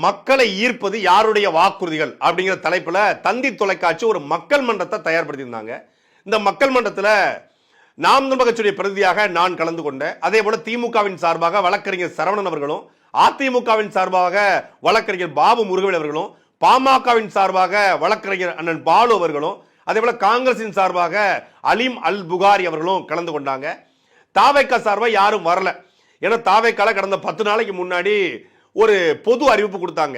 மக்களை ஈர்ப்பது யாருடைய வாக்குறுதிகள் அப்படிங்கிற தலைப்புல தந்தி தொலைக்காட்சி ஒரு மக்கள் மன்றத்தை தயார்படுத்தியிருந்தாங்க. இந்த மக்கள் மன்றத்தில் நாம் தமிழர் கட்சியுடைய பிரதியாக நான் கலந்து கொண்டேன். அதே போல திமுகவின் சார்பாக வழக்கறிஞர் சரவணன் அவர்களும், அதிமுகவின் சார்பாக வழக்கறிஞர் பாபு முருகவேல் அவர்களும், பாமகவின் சார்பாக வழக்கறிஞர் அண்ணன் பாலு அவர்களும், அதே போல காங்கிரசின் சார்பாக அலீம் அல் புகாரி அவர்களும் கலந்து கொண்டாங்க. தாவேக்கா சார்பாக யாரும் வரல. ஏன்னா தாவேக்கால கடந்த 10 நாளைக்கு முன்னாடி ஒரு பொது அறிவிப்பு கொடுத்தாங்க.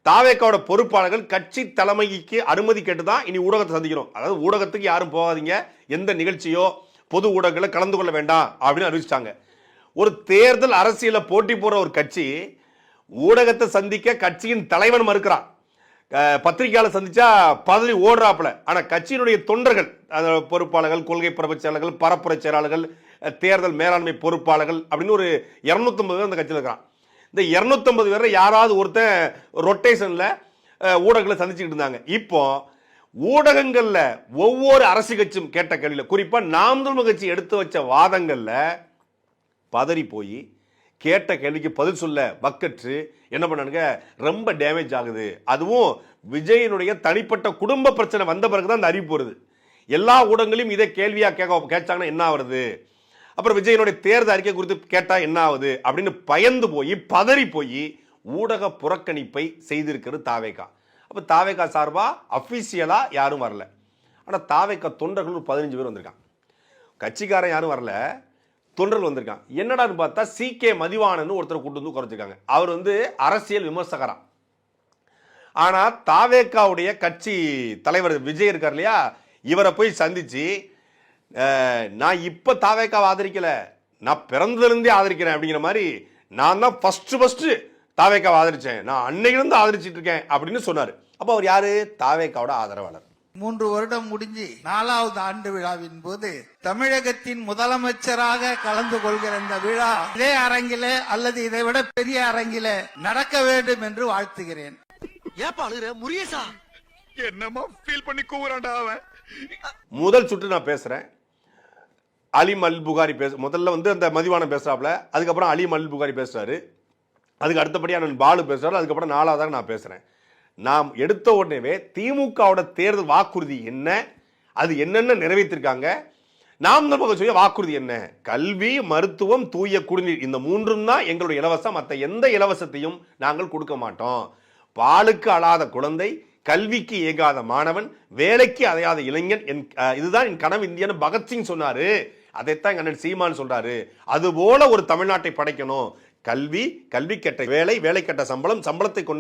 தாவேக்காவோட பொறுப்பாளர்கள் கட்சி தலைமைக்கு அனுமதி கேட்டு தான் இனி ஊடகத்தை சந்திக்கிறோம். அதாவது ஊடகத்துக்கு யாரும் போகாதீங்க, எந்த நிகழ்ச்சியோ பொது ஊடகங்களை கலந்து கொள்ள வேண்டாம் அப்படின்னு அறிவிச்சிட்டாங்க. ஒரு தேர்தல் அரசியல போட்டி போற ஒரு கட்சி ஊடகத்தை சந்திக்க கட்சியின் தலைவன் மறுக்கிறான். பத்திரிகையாளர் சந்திச்சா பதவி ஓடுறாப்புல. ஆனா கட்சியினுடைய தொண்டர்கள், பொறுப்பாளர்கள், கொள்கை பரப்பு செயலாளர்கள், பரப்புரை செயலாளர்கள், தேர்தல் மேலாண்மை பொறுப்பாளர்கள் அப்படின்னு ஒரு 250 பேர் அந்த கட்சியில் இருக்கிறான். இந்த 250 பேர் யாராவது ஒருத்தன் ரொட்டேஷன்ல ஊடகங்களை சந்திச்சுக்கிட்டு இருந்தாங்க. இப்போ ஊடகங்கள்ல ஒவ்வொரு அரசு கட்சியும் கேட்ட கேள்வியில, குறிப்பா நாம் தமிழர் கட்சி எடுத்து வச்ச வாதங்கள்ல பதறி போய் கேட்ட கேள்விக்கு பதில் சொல்ல வக்கற்று என்ன பண்ணானுங்க, ரொம்ப டேமேஜ் ஆகுது. அதுவும் விஜயனுடைய தனிப்பட்ட குடும்ப பிரச்சனை வந்த பிறகுதான் அந்த அறிவிப்பு வருது. எல்லா ஊடகங்களையும் இதை கேள்வியா கேட்டாங்கன்னா என்ன ஆகுது, அப்புறம் விஜயனுடைய தேர்தல் அறிக்கை குறித்து கேட்டா என்ன ஆகுது அப்படின்னு பயந்து போய் பதறி போய் ஊடக புறக்கணிப்பை செய்திருக்கிறது தாவேக்கா. அப்ப தாவேக்கா சார்பா அபிஷியலா யாரும் வரல. ஆனா தாவேக்கா தொண்டர்கள் 15 பேர் வந்திருக்கான். கட்சிக்காரன் யாரும் வரல, தொண்டர்கள் வந்திருக்கான். என்னடான்னு பார்த்தா CK மதிவாணன் ஒருத்தர் கூட்டு வந்து குறைச்சிருக்காங்க. அவர் அரசியல் விமர்சகரா. ஆனா தாவேக்காவுடைய கட்சி தலைவர் விஜய் இருக்கார் இல்லையா, இவரை போய் சந்திச்சு நான் இப்ப தாவேக்காவை ஆதரிக்கல, நான் பிறந்ததிலிருந்தே ஆதரிக்கிறேன் அப்படிங்கிற மாதிரி, நான் தான் ஃபர்ஸ்ட் தாவேக்காவை ஆதரிச்சேன், நான் அன்னையிலிருந்து ஆதரிச்சிட்டு இருக்கேன் அப்படின்னு சொன்னாரு. அப்ப அவர் யாரு? தாவேக்காவோட ஆதரவாளர். 3 வருடம் முடிஞ்சு 4வது ஆண்டு விழாவின் போது தமிழகத்தின் முதலமைச்சராக கலந்து கொள்கிற இந்த விழா இதே அரங்கிலே அல்லது இதை விட பெரிய அரங்கிலே நடக்க வேண்டும் என்று வாழ்த்துகிறேன். என்னமா ஃபீல் பண்ணி கூவுறான்டா அவன். முதல் சுற்று நான் பேசுறேன். அலீம் அல் புகாரி முதல்ல அந்த மதிவானம் பேசுறாப்ல, அதுக்கப்புறம் அலீம் அல் புகாரி பேசுறாரு, அதுக்கு அடுத்தபடியா நான் பாலு பேசுறாரு, அதுக்கப்புறம் 4வதாக நான் பேசுறேன். நாம் எடுத்த உடனே திமுகவோட தேர்தல் வாக்குறுதி என்ன, அது என்னென்ன நிறைவேற்றிருக்காங்க, நாம் சொல்ல வாக்குறுதி என்ன, கல்வி, மருத்துவம், தூய குடிநீர், இந்த 3ம் தான் எங்களுடைய இலவசம், மற்ற எந்த இலவசத்தையும் நாங்கள் கொடுக்க மாட்டோம். பாலுக்கு அழாத குழந்தை, கல்விக்கு ஏகாத மாணவன், வேலைக்கு அதையாத இளைஞன், இதுதான் என் கனவு இந்தியன்னு பகத்சிங் சொன்னாரு. அதைத்தான் எங்க அண்ணன் சீமான் சொல்றாரு. அது போல ஒரு தமிழ்நாட்டை படைக்கணும். கல்வி, கல்வி கட்ட வேலை, வேலை கட்ட சம்பளம், சம்பளத்தை கொண்டு